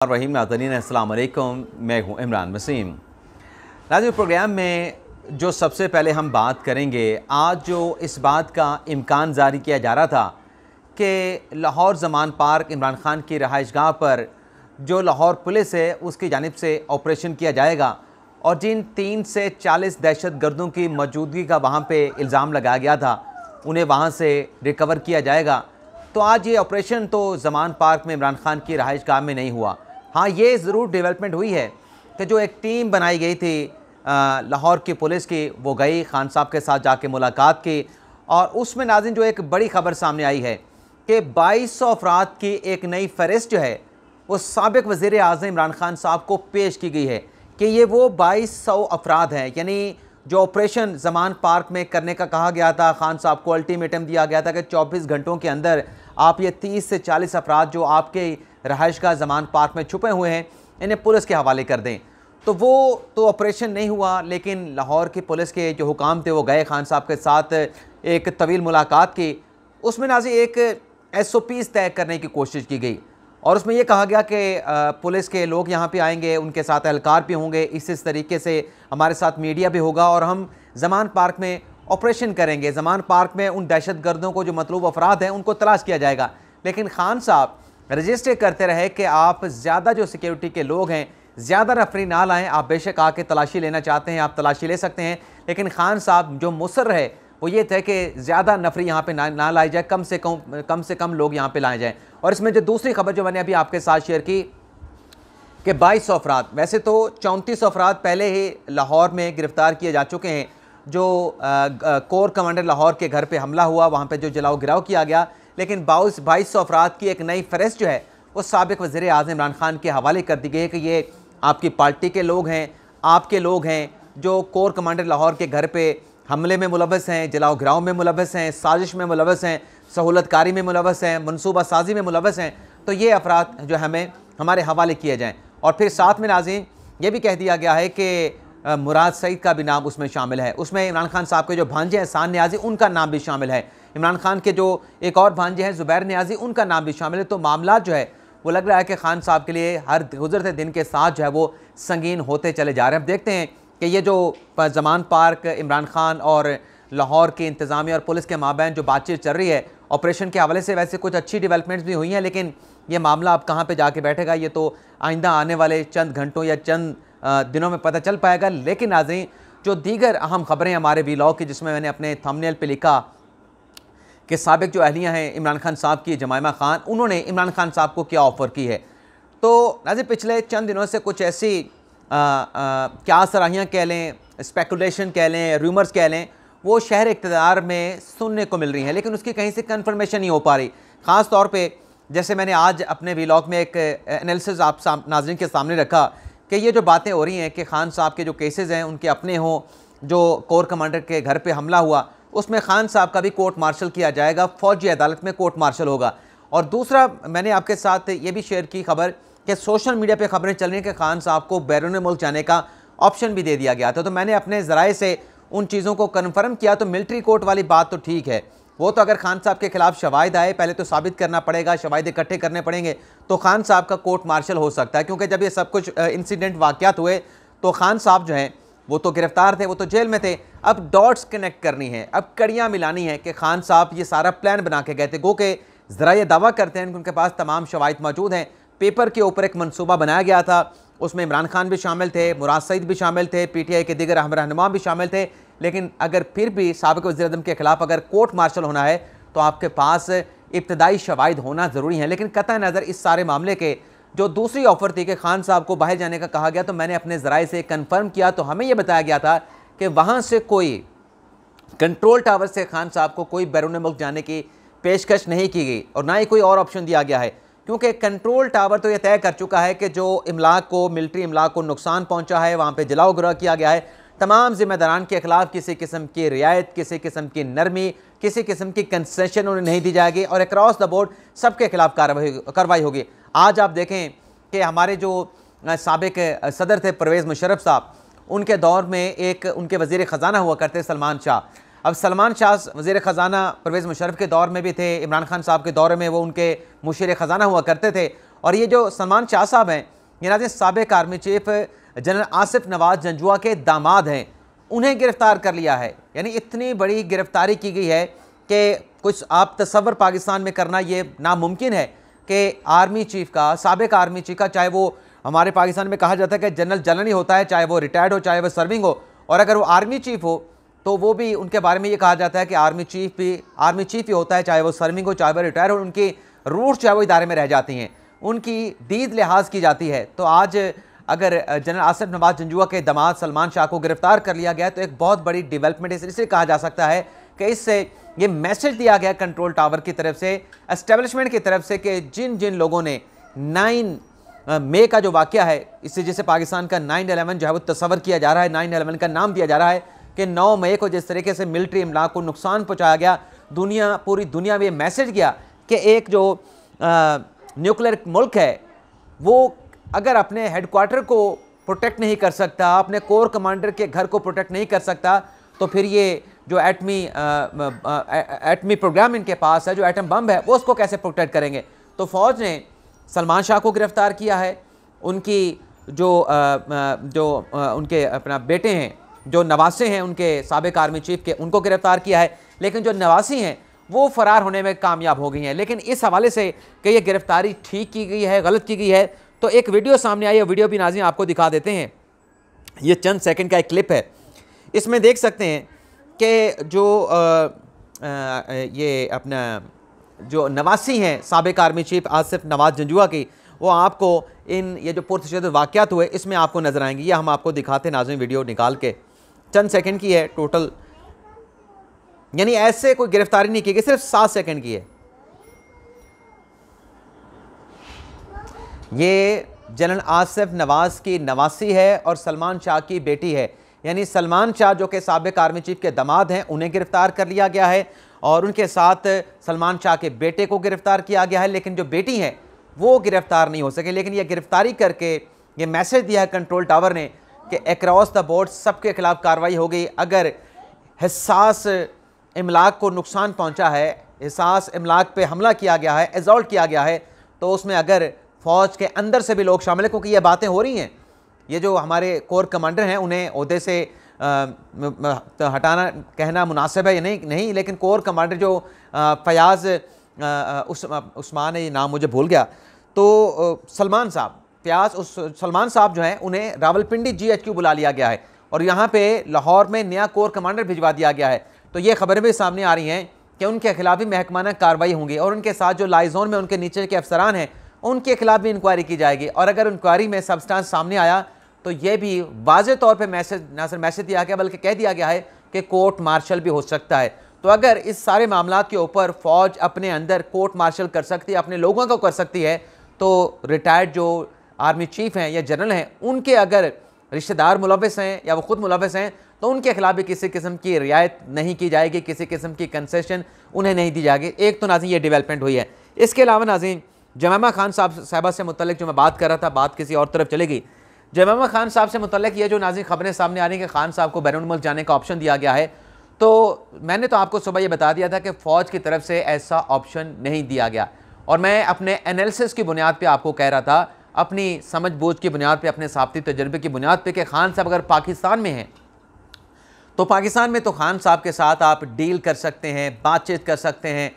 रहीम नाज़रीन अस्सलाम वालेकुम, मैं हूँ इमरान वसीम। नाज़रीन, प्रोग्राम में जो सबसे पहले हम बात करेंगे, आज जो इस बात का इम्कान जारी किया जा रहा था कि लाहौर ज़मान पार्क इमरान खान की रहाइशगाह पर जो लाहौर पुलिस है उसकी जानिब से ऑपरेशन किया जाएगा और जिन 30 से 40 दहशत गर्दों की मौजूदगी का वहाँ पे इल्ज़ाम लगाया गया था उन्हें वहाँ से रिकवर किया जाएगा। तो आज ये ऑपरेशन तो ज़मान पार्क में इमरान खान की रहाइशगाह में नहीं हुआ। हाँ, ये ज़रूर डेवलपमेंट हुई है कि जो एक टीम बनाई गई थी लाहौर की पुलिस की, वो गई खान साहब के साथ जाके मुलाकात की और उसमें नाज़रीन जो एक बड़ी ख़बर सामने आई है कि 2200 अफराद की एक नई फहरिस्त जो है वो साबिक़ वज़ीर आज़म इमरान खान साहब को पेश की गई है कि ये वो 2200 अफराद हैं। यानी जो ऑपरेशन ज़मान पार्क में करने का कहा गया था, खान साहब को अल्टीमेटम दिया गया था कि 24 घंटों के अंदर आप ये 30 से 40 अफराद जो आपके रहाइशगाह ज़मान पार्क में छुपे हुए हैं इन्हें पुलिस के हवाले कर दें। तो वो तो ऑपरेशन नहीं हुआ, लेकिन लाहौर की पुलिस के जो हुकाम थे वो गए खान साहब के साथ एक तवील मुलाकात की। उसमें नाज़रीन एक SOPs तय करने की कोशिश की गई और उसमें यह कहा गया कि पुलिस के लोग यहाँ पे आएंगे, उनके साथ एहलकार भी होंगे, इस तरीके से हमारे साथ मीडिया भी होगा और हम ज़मान पार्क में ऑपरेशन करेंगे। ज़मान पार्क में उन दहशत गर्दों को जो मतलूब अफराद हैं उनको तलाश किया जाएगा। लेकिन खान साहब रजिस्टर करते रहे कि आप ज़्यादा जो सिक्योरिटी के लोग हैं ज़्यादा नफरी ना लाएँ, आप बेशक आके तलाशी लेना चाहते हैं आप तलाशी ले सकते हैं, लेकिन खान साहब जो मुसर है वो ये थे कि ज़्यादा नफरी यहाँ पे ना लाई जाए, कम से कम लोग यहाँ पे लाए जाएँ। और इसमें जो दूसरी खबर जो मैंने अभी आपके साथ शेयर की कि 2200 अफराद, वैसे तो 34 अफराद पहले ही लाहौर में गिरफ़्तार किए जा चुके हैं। जो कोर कमांडर लाहौर के घर पे हमला हुआ, वहाँ पे जो जलाओ गिराव किया गया, लेकिन 2200 अफराद की एक नई फहरिस्त जो है वो साबिक़ वज़ीर आज़म इमरान खान के हवाले कर दी गई है कि ये आपकी पार्टी के लोग हैं, आपके लोग हैं जो कोर कमांडर लाहौर के घर पे हमले में मुलव्वस हैं, जलाओ गिराव में मुलव्वस हैं, साजिश में मुलव्वस हैं, सहूलतकारी में मुलव्वस हैं, मनसूबा साजी में मुलव्वस हैं। तो ये अफराद जो हमें हमारे हवाले किए जाएँ। और फिर साथ में नाज़रीन ये भी कह दिया गया है कि मुराद सईद का भी नाम उसमें शामिल है। उसमें इमरान खान साहब के जो भांजे हैं एहसान नियाज़ी, उनका नाम भी शामिल है। इमरान खान के जो एक और भांजे हैं ज़ुबैर नियाज़ी, उनका नाम भी शामिल है। तो मामला जो है वो लग रहा है कि खान साहब के लिए हर गुज़रते दिन के साथ जो है वो संगीन होते चले जा रहे हैं। अब देखते हैं कि ये जो ज़मान पार्क इमरान खान और लाहौर की इंतज़ामिया और पुलिस के माबैन जो बातचीत चल रही है ऑपरेशन के हवाले से, वैसे कुछ अच्छी डेवलपमेंट्स भी हुई हैं, लेकिन ये मामला अब कहाँ पे जाके बैठेगा ये तो आइंदा आने वाले चंद घंटों या चंद दिनों में पता चल पाएगा। लेकिन नाज़रीन जो दीगर अहम खबरें हमारे वीलॉग की, जिसमें मैंने अपने थंबनेल पे लिखा कि साबिक़ जो अहलिया हैं इमरान खान साहब की, जमाइमा खान, उन्होंने इमरान खान साहब को क्या ऑफ़र की है। तो नाज़रीन पिछले चंद दिनों से कुछ ऐसी क्या सराहियाँ कह लें, स्पेकुलेशन कह लें, रूमर्स कह लें, वो शहर इक़्तिदार में सुनने को मिल रही हैं, लेकिन उसकी कहीं से कन्फर्मेशन नहीं हो पा रही। ख़ास तौर पे जैसे मैंने आज अपने व्लॉग में एक एनालिसिस आप नाज़रीन के सामने रखा कि ये जो बातें हो रही हैं कि खान साहब के जो केसेस हैं उनके अपने हों, जो कोर कमांडर के घर पे हमला हुआ उसमें खान साहब का भी कोर्ट मार्शल किया जाएगा, फ़ौजी अदालत में कोर्ट मार्शल होगा। और दूसरा मैंने आपके साथ ये भी शेयर की खबर कि सोशल मीडिया पे खबरें चल रही हैं कि खान साहब को बैरून मुल्क जाने का ऑप्शन भी दे दिया गया था। तो मैंने अपने ज़राए से उन चीज़ों को कन्फर्म किया। तो मिलिट्री कोर्ट वाली बात तो ठीक है, वो तो अगर खान साहब के खिलाफ शवाहिद आए, पहले तो साबित करना पड़ेगा, शवाहिद इकट्ठे करने पड़ेंगे, तो खान साहब का कोर्ट मार्शल हो सकता है। क्योंकि जब ये सब कुछ इंसिडेंट वाक़यात हुए तो खान साहब जो हैं वो तो गिरफ़्तार थे, वो तो जेल में थे। अब डॉट्स कनेक्ट करनी है, अब कड़ियाँ मिलानी है कि खान साहब ये सारा प्लान बना के गए थे। गो के ज़रा ये दावा करते हैं कि उनके पास तमाम शवाहिद मौजूद हैं, पेपर के ऊपर एक मनसूबा बनाया गया था, उसमें इमरान खान भी शामिल थे, मुराद सईद भी शामिल थे, PTI के दीगर अहम रहनुमा भी शामिल थे। लेकिन अगर फिर भी साबिक़ वज़ीर-ए-आज़म के ख़िलाफ़ अगर कोर्ट मार्शल होना है तो आपके पास इब्तदाई शवाहिद होना ज़रूरी है। लेकिन कतई नज़र इस सारे मामले के जो दूसरी ऑफ़र थी कि खान साहब को बाहर जाने का कहा गया, तो मैंने अपने ज़राए से कन्फर्म किया तो हमें यह बताया गया था कि वहाँ से कोई कंट्रोल टावर से खान साहब को कोई बैरून मुल्क जाने की पेशकश नहीं की गई और ना ही कोई और ऑप्शन दिया गया है। क्योंकि कंट्रोल टावर तो यह तय कर चुका है कि जो इमलाक को, मिलिट्री इमलाक को नुकसान पहुँचा है, वहाँ पर जलाओ गिराव किया गया है, तमाम जिम्मेदारान के ख़िलाफ़ किसी किस्म की रियायत, किसी किस्म की नरमी, किसी किस्म की कंसेशन उन्हें नहीं दी जाएगी और अक्रॉस द बोर्ड सबके खिलाफ कार्रवाई होगी। आज आप देखें कि हमारे जो साबिक़ सदर थे परवेज़ मुशर्रफ साहब, उनके दौर में एक उनके वज़ीर ख़जाना हुआ करते सलमान शाह। अब सलमान शाह वज़ीर ख़जाना परवेज़ मुशर्रफ के दौर में भी थे, इमरान खान साहब के दौर में वो उनके मुशीर ख़जाना हुआ करते थे और ये जो सलमान शाह साहब हैं, ये नाज़रीन साबिक़ army chief general Asif Nawaz Janjua के दामाद हैं, उन्हें गिरफ़्तार कर लिया है। यानी इतनी बड़ी गिरफ़्तारी की गई है कि कुछ आप तसव्वुर पाकिस्तान में करना ये नामुमकिन है कि आर्मी चीफ का, साबिक़ आर्मी चीफ का, चाहे वो हमारे पाकिस्तान में कहा जाता है कि जनरल जनरल ही होता है, चाहे वो रिटायर्ड हो चाहे वो सर्विंग हो, और अगर वो आर्मी चीफ हो तो वो भी उनके बारे में ये कहा जाता है कि आर्मी चीफ ही होता है, चाहे वो सर्विंग हो चाहे वो रिटायर हो, उनकी रूट्स चाहे वो इदारे में रह जाती हैं, उनकी दीद लिहाज की जाती है। तो आज अगर जनरल आसिफ नवाज जंजुआ के दामाद सलमान शाह को गिरफ्तार कर लिया गया तो एक बहुत बड़ी डेवलपमेंट इसलिए कहा जा सकता है कि इससे ये मैसेज दिया गया कंट्रोल टावर की तरफ से, एस्टेब्लिशमेंट की तरफ से, कि जिन जिन लोगों ने 9 मई का जो वाक़या है, इससे जैसे पाकिस्तान का 9/11 जो है वो तस्वर किया जा रहा है, 9/11 का नाम दिया जा रहा है कि 9 मई को जिस तरीके से मिलिट्री इमलाक को नुकसान पहुँचाया गया, पूरी दुनिया में ये मैसेज गया कि एक जो न्यूक्लियर मुल्क है वो अगर अपने हेडक्वार्टर को प्रोटेक्ट नहीं कर सकता, अपने कोर कमांडर के घर को प्रोटेक्ट नहीं कर सकता, तो फिर ये जो एटमी प्रोग्राम इनके पास है, जो एटम बम है, वो उसको कैसे प्रोटेक्ट करेंगे। तो फ़ौज ने सलमान शाह को गिरफ़्तार किया है, उनकी उनके अपना बेटे हैं, जो नवासे हैं उनके साबिक़ आर्मी चीफ के, उनको गिरफ़्तार किया है, लेकिन जो नवासी हैं वो फ़रार होने में कामयाब हो गई हैं। लेकिन इस हवाले से कि ये गिरफ़्तारी ठीक की गई है, गलत की गई है, तो एक वीडियो सामने आई है, वीडियो भी नाज़रीन आपको दिखा देते हैं। ये चंद सेकंड का एक क्लिप है, इसमें देख सकते हैं कि जो ये अपना जो नवासी हैं साबिक़ आर्मी चीफ आसिफ नवाज जंजुआ की, वो आपको ये जो पुरतशद्दुद वाक़यात हुए इसमें आपको नज़र आएंगे। ये हम आपको दिखाते हैं नाज़रीन, वीडियो निकाल के, चंद सेकंड की है टोटल, यानी ऐसे कोई गिरफ्तारी नहीं की गई, सिर्फ 7 सेकंड की है। ये जनरल आसिफ नवाज की नवासी है और सलमान शाह की बेटी है, यानी सलमान शाह जो कि साबिक़ आर्मी चीफ के दामाद हैं, उन्हें गिरफ़्तार कर लिया गया है और उनके साथ सलमान शाह के बेटे को गिरफ़्तार किया गया है, लेकिन जो बेटी हैं वो गिरफ़्तार नहीं हो सके। लेकिन ये गिरफ़्तारी करके ये मैसेज दिया है कंट्रोल टावर ने कि अक्रॉस द बोर्ड सबके खिलाफ कार्रवाई हो गई। अगर हिस्सास इमलाक को नुकसान पहुँचा है, हिस्सास इमलाक पे हमला किया गया है, एजॉल्ट किया गया है, तो उसमें अगर फ़ौज के अंदर से भी लोग शामिल हैं, क्योंकि ये बातें हो रही हैं, ये जो हमारे कोर कमांडर हैं उन्हें ओहदे से हटाना कहना मुनासिब है या नहीं, लेकिन कोर कमांडर जो फयाज़ उस्मान है, ये नाम मुझे भूल गया, तो सलमान साहब जो हैं उन्हें रावलपिंडी GHQ बुला लिया गया है और यहाँ पे लाहौर में नया कोर कमांडर भिजवा दिया गया है। तो ये खबरें भी सामने आ रही हैं कि उनके खिलाफ भी महकमाना कार्रवाई होंगी और उनके साथ जो लाइजोन में उनके नीचे के अफसरान हैं उनके खिलाफ भी इंक्वायरी की जाएगी। और अगर इंक्वायरी में सब्सटेंस सामने आया तो ये भी वाज़े तौर पे ना सिर्फ मैसेज दिया गया बल्कि कह दिया गया है कि कोर्ट मार्शल भी हो सकता है। तो अगर इस सारे मामला के ऊपर फ़ौज अपने अंदर कोर्ट मार्शल कर सकती है, अपने लोगों को कर सकती है, तो रिटायर्ड जो आर्मी चीफ हैं या जनरल हैं उनके अगर रिश्तेदार मुलविस हैं या वो ख़ुद मुलविस हैं तो उनके खिलाफ भी किसी किस्म की रियायत नहीं की जाएगी, किसी किस्म की कंसेशन उन्हें नहीं दी जाएगी। एक तो नाज़रीन ये डेवलपमेंट हुई है। इसके अलावा नाज़रीन जमामा खान साहबा से मुतल्लिक जो मैं बात कर रहा था, बात किसी और तरफ चलेगी। जमामा खान साहब से मुतल्लिक ये जो नाज़रीन खबरें सामने आ रही हैं कि खान साहब को बैरून मुल्क जाने का ऑप्शन दिया गया है, तो मैंने तो आपको सुबह ये बता दिया था कि फ़ौज की तरफ से ऐसा ऑप्शन नहीं दिया गया और मैं अपने एनालिसिस की बुनियाद पे आपको कह रहा था, अपनी समझ बूझ की बुनियाद पे, अपने साबिती तजर्बे की बुनियाद पे कि खान साहब अगर पाकिस्तान में हैं तो पाकिस्तान में तो खान साहब के साथ आप डील कर सकते हैं, बातचीत कर सकते हैं,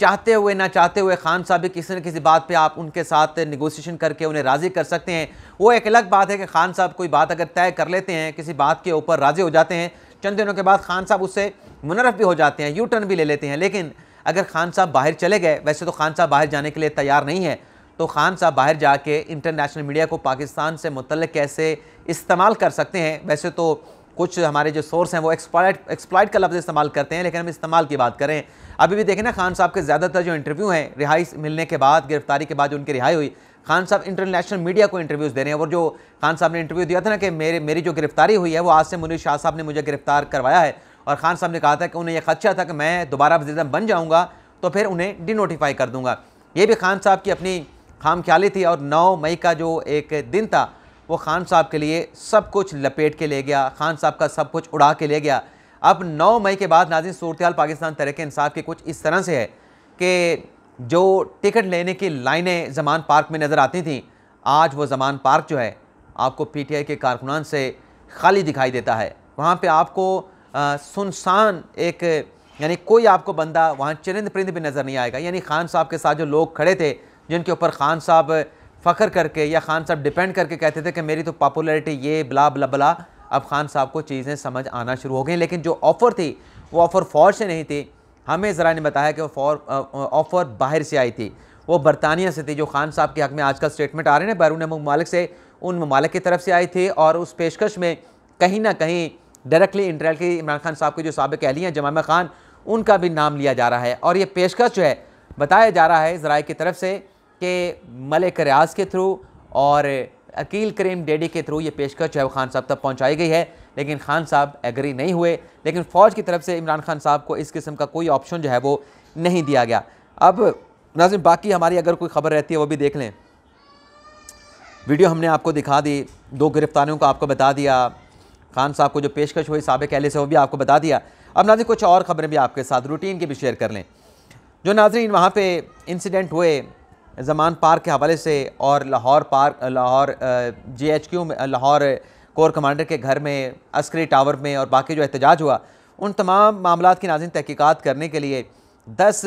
चाहते हुए ना चाहते हुए खान साहब भी किसी न किसी बात पे आप उनके साथ नेगोशिएशन करके उन्हें राज़ी कर सकते हैं। वो एक अलग बात है कि खान साहब कोई बात अगर तय कर लेते हैं, किसी बात के ऊपर राज़ी हो जाते हैं, चंद दिनों के बाद खान साहब उससे मुनरफ भी हो जाते हैं, यू टर्न भी ले लेते हैं। लेकिन अगर खान साहब बाहर चले गए, वैसे तो खान साहब बाहर जाने के लिए तैयार नहीं है, तो खान साहब बाहर जाके इंटरनेशनल मीडिया को पाकिस्तान से मुतल्लिक कैसे इस्तेमाल कर सकते हैं। वैसे तो कुछ हमारे जो सोर्स हैं वो एक्सप्लॉइट का लफ्ज़ इस्तेमाल करते हैं, लेकिन हम इस्तेमाल की बात करें। अभी भी देखें ना, खान साहब के ज़्यादातर जो इंटरव्यू हैं रिहाई मिलने के बाद, गिरफ्तारी के बाद जो उनकी रिहाई हुई, खान साहब इंटरनेशनल मीडिया को इंटरव्यूज़ दे रहे हैं। और जो खान साहब ने इंटरव्यू दिया था ना कि मेरी जो गिरफ्तारी हुई है वो आसिम मुनीर शाह साहब ने मुझे गिरफ्तार करवाया है, और खान साहब ने कहा था कि उन्हें यह खदशा था कि मैं दोबारा वज़ीर-ए-आज़म बन जाऊँगा तो फिर उन्हें डिनोटिफाई कर दूँगा। ये भी खान साहब की अपनी खाम ख्याली थी। और 9 मई का जो एक दिन था वो खान साहब के लिए सब कुछ लपेट के ले गया, खान साहब का सब कुछ उड़ा के ले गया। अब 9 मई के बाद नाज़रीन सूरत-ए-हाल पाकिस्तान तहरीक इंसाफ की कुछ इस तरह से है कि जो टिकट लेने की लाइनें ज़मान पार्क में नज़र आती थीं, आज वो ज़मान पार्क जो है आपको पीटीआई के कारकुनान से खाली दिखाई देता है। वहाँ पे आपको सुनसान एक, यानी कोई आपको बंदा वहाँ चरिंद परिंद भी नज़र नहीं आएगा। यानी खान साहब के साथ जो लोग खड़े थे, जिनके ऊपर खान साहब फ़ख्र करके या खान साहब डिपेंड करके कहते थे कि मेरी तो पॉपुलैरिटी ये बला बला बला, अब खान साहब को चीज़ें समझ आना शुरू हो गई। लेकिन जो ऑफ़र थी वो ऑफ़र फ़ौज से नहीं थी। हमें ज़रा ने बताया कि वो ऑफ़र बाहर से आई थी, वो बरतानिया से थी। जो खान साहब के हक़ में आजकल स्टेटमेंट आ रहे हैं बैरून ममालिक से, उन ममालिक की तरफ से आई थी। और उस पेशकश में कहीं ना कहीं डायरेक्टली इनडायरेक्टली इमरान खान साहब की जो साबिक़ अहली हैं जमामा खान, उनका भी नाम लिया जा रहा है। और ये पेशकश जो है बताया जा रहा है ज़राए की तरफ से कि मलिक रियाज के थ्रू और अकील करीम डेडी के थ्रू ये पेशकश जो है वो खान साहब तक पहुँचाई गई है। लेकिन खान साहब एग्री नहीं हुए। लेकिन फ़ौज की तरफ से इमरान खान साहब को इस किस्म का कोई ऑप्शन जो है वो नहीं दिया गया। अब नाज़रीन, बाकी हमारी अगर कोई ख़बर रहती है वो भी देख लें। वीडियो हमने आपको दिखा दी, 2 गिरफ्तारियों को आपको बता दिया, खान साहब को जो पेशकश हुई साबिक़ अहले से वो भी आपको बता दिया। अब नाज़रीन कुछ और ख़बरें भी आपके साथ रूटीन की भी शेयर कर लें। जो नाज़रीन वहाँ पे इंसिडेंट हुए ज़मान पार्क के हवाले से और लाहौर GHQ में, लाहौर कोर कमांडर के घर में, अस्करी टावर में और बाकी जो एहतजाज हुआ, उन तमाम मामलात की नाज़रीन तहकीकात करने के लिए 10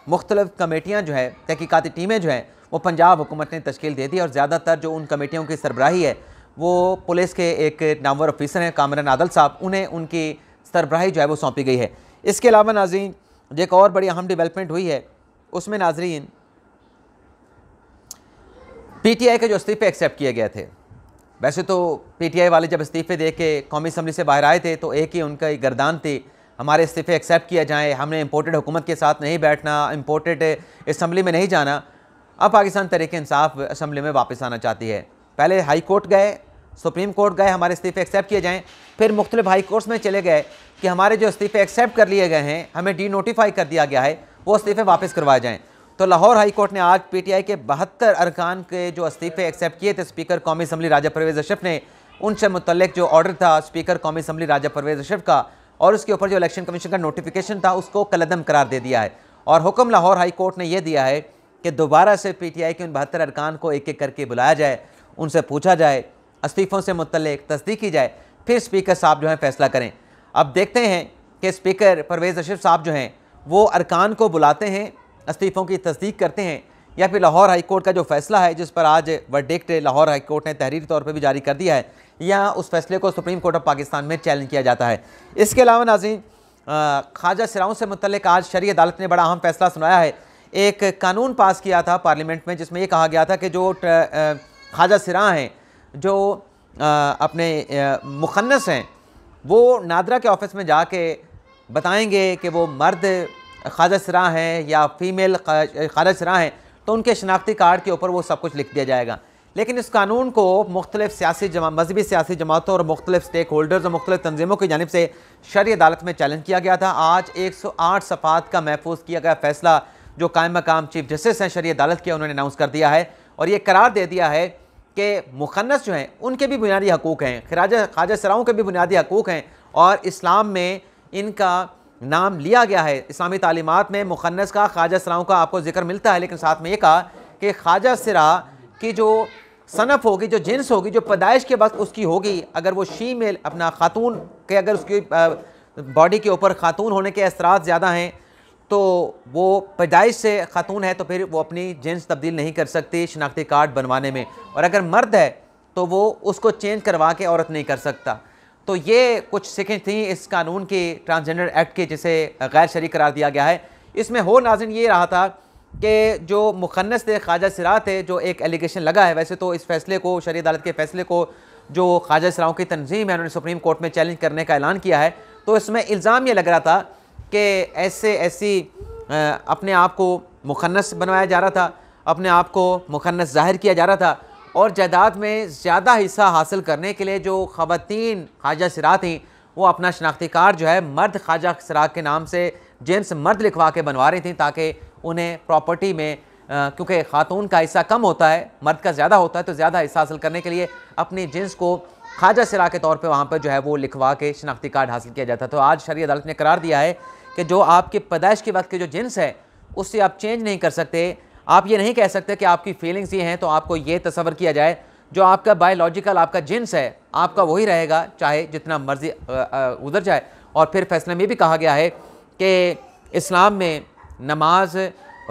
मुख्तलिफ़ कमेटियाँ जो है, तहकीकाती टीमें जो हैं वो पंजाब हुकूमत ने तश्कील दे दी। और ज़्यादातर जो उन कमेटियों की सरबराही है वो पुलिस के एक नामवर ऑफिसर हैं कामरान आदल साहब, उन्हें उनकी सरबराही जो है वो सौंपी गई है। इसके अलावा नाज़रीन जो एक और बड़ी अहम डेवलपमेंट हुई है, उसमें नाज़रीन PTI के जो इस्तीफ़े एक्सेप्ट किए गए थे। वैसे तो PTI वाले जब इस्तीफ़े दे के कौमी असम्बली से बाहर आए थे तो एक ही उनका गर्दान थी, हमारे इस्तीफ़े एक्सेप्ट किया जाएँ, हमने इम्पोर्टेड हुकूमत के साथ नहीं बैठना, इम्पोर्टेड असम्बली में नहीं जाना। अब पाकिस्तान तहरीक इंसाफ असम्बली में वापस आना चाहती है। पहले हाई कोर्ट गए, सुप्रीम कोर्ट गए, हमारे इस्तीफ़े एक्सेप्ट किए जाएँ, फिर मुख्तलिफ हाई कोर्ट्स में चले गए कि हमारे जो इस्तीफ़े एक्सेप्ट कर लिए गए हैं, हमें डी नोटिफाई कर दिया गया है, वो इस्तीफ़े वापस करवाए जाएँ। तो लाहौर हाई कोर्ट ने आज PTI के 72 अरकान के जो इस्तीफ़े एक्सेप्ट किए थे स्पीकर कौमी असम्बली राजा परवेज़ अशरफ ने, उनसे मुतल्लिक जो ऑर्डर था स्पीकर कौमी असम्बली राजा परवेज़ अशरफ का और उसके ऊपर जो इलेक्शन कमीशन का नोटिफिकेशन था, उसको कलअदम करार दे दिया है। और हुक्म लाहौर हाई कोर्ट ने यह दिया है कि दोबारा से PTI के उन 72 अरकान को एक एक करके बुलाया जाए, उनसे पूछा जाए, इस्तीफ़ों से मुतल्लिक तस्दीक की जाए, फिर स्पीकर साहब जो हैं फ़ैसला करें। अब देखते हैं कि स्पीकर परवेज़ अशरफ साहब जो हैं वो अरकान को बुलाते हैं, इस्तीफ़ों की तस्दीक करते हैं, या फिर लाहौर हाई कोर्ट का जो फ़ैसला है जिस पर आज वर्डिक्ट लाहौर हाई कोर्ट ने तहरीरी तौर पर भी जारी कर दिया है, या उस फैसले को सुप्रीम कोर्ट ऑफ पाकिस्तान में चैलेंज किया जाता है। इसके अलावा नाज़रीन ख्वाजा सिराओं से मुतल्लिक आज शरई अदालत ने बड़ा अहम फैसला सुनाया है। एक कानून पास किया था पार्लियामेंट में जिसमें यह कहा गया था कि जो ख्वाजा सिरा हैं, जो अपने मुखन्नस हैं, वो नादरा के ऑफिस में जाके बताएंगे कि वो मर्द ख्वाजा सिरा हैं या फीमेल ख्वाजा सिरा हैं, तो उनके शनाख्ती कार्ड के ऊपर वो सब कुछ लिख दिया जाएगा। लेकिन इस कानून को मुख्तलिफ मजहबी सियासी जमातों और मुख्तलिफ स्टेक होल्डर्स और मुख्तलिफ तंजीमों की जानिब से शरई अदालत में चैलेंज किया गया था। आज 108 सफ़ात का महफूज किया गया फैसला जो कायम मकाम चीफ जस्टिस हैं शरई अदालत के, उन्होंने अनाउंस कर दिया है और ये करार दे दिया है कि मुखन्नस जो हैं उनके भी बुनियादी हकूक़ हैं, ख्वाजा सिराओं के भी बुनियादी हकूक़ हैं और इस्लाम में इनका नाम लिया गया है। इस्लामी तालीमात में मुखन्नस का, ख्वाजा सिराओं का आपको जिक्र मिलता है, लेकिन साथ में ये कहा कि ख्वाजा सिरा की जो सनफ़ होगी, जो जिन्स होगी, जो पैदाइश के वक्त उसकी होगी, अगर वो शीमेल अपना खातून के, अगर उसकी बॉडी के ऊपर खातून होने के असरात ज़्यादा हैं तो वो पैदाइश से खातून है तो फिर वो अपनी जिन्स तब्दील नहीं कर सकती शनाख्ती कार्ड बनवाने में, और अगर मर्द है तो वो उसको चेंज करवा के औरत नहीं कर सकता। तो ये कुछ सिखें थी इस कानून की, ट्रांसजेंडर एक्ट की, जिसे गैर शरई करार दिया गया है। इसमें हो नाज़रीन ये रहा था कि जो मुखन्नस थे, ख्वाजा सिरा थे, जो एक एलिगेशन लगा है, वैसे तो इस फैसले को, शरई अदालत के फैसले को जो ख्वाजा सिराओं की तंजीम है उन्होंने सुप्रीम कोर्ट में चैलेंज करने का ऐलान किया है, तो इसमें इल्ज़ाम ये लग रहा था कि ऐसी अपने आप को मुखन्नस बनवाया जा रहा था, अपने आप को मुखन्नस ज़ाहिर किया जा रहा था, और जायदाद में ज़्यादा हिस्सा हासिल करने के लिए जो ख़वातीन ख्वाजा सिरा थी वो अपना शनाख्ती कार्ड जो है मर्द ख्वाजा सिरा के नाम से जेंट्स मर्द लिखवा के बनवा रही थी, ताकि उन्हें प्रॉपर्टी में, क्योंकि खातून का हिस्सा कम होता है, मर्द का ज़्यादा होता है, तो ज़्यादा हिस्सा हासिल करने के लिए अपनी जिन्स को ख्वाजा सिरा के तौर पे वहाँ पर जो है वो लिखवा के शनाख्ती कार्ड हासिल किया जाता। तो आज शरई अदालत ने करार दिया है कि जो आपके पैदाइश के वक्त की जो जिन्स है उससे आप चेंज नहीं कर सकते। आप ये नहीं कह सकते कि आपकी फीलिंग्स ये हैं तो आपको ये तसव्वुर किया जाए जो आपका बायोलॉजिकल आपका जिन्स है आपका वही रहेगा चाहे जितना मर्जी उधर जाए। और फिर फैसले में भी कहा गया है कि इस्लाम में नमाज,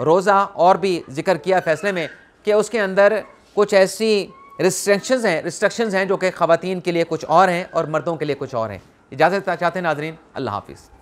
रोज़ा और भी जिक्र किया फैसले में कि उसके अंदर कुछ ऐसी रिस्ट्रिक्शंस हैं जो कि ख़वातीन के लिए कुछ और हैं और मर्दों के लिए कुछ और हैं। इजाज़त चाहते हैं नाज़रीन, अल्लाह हाफ़िज़।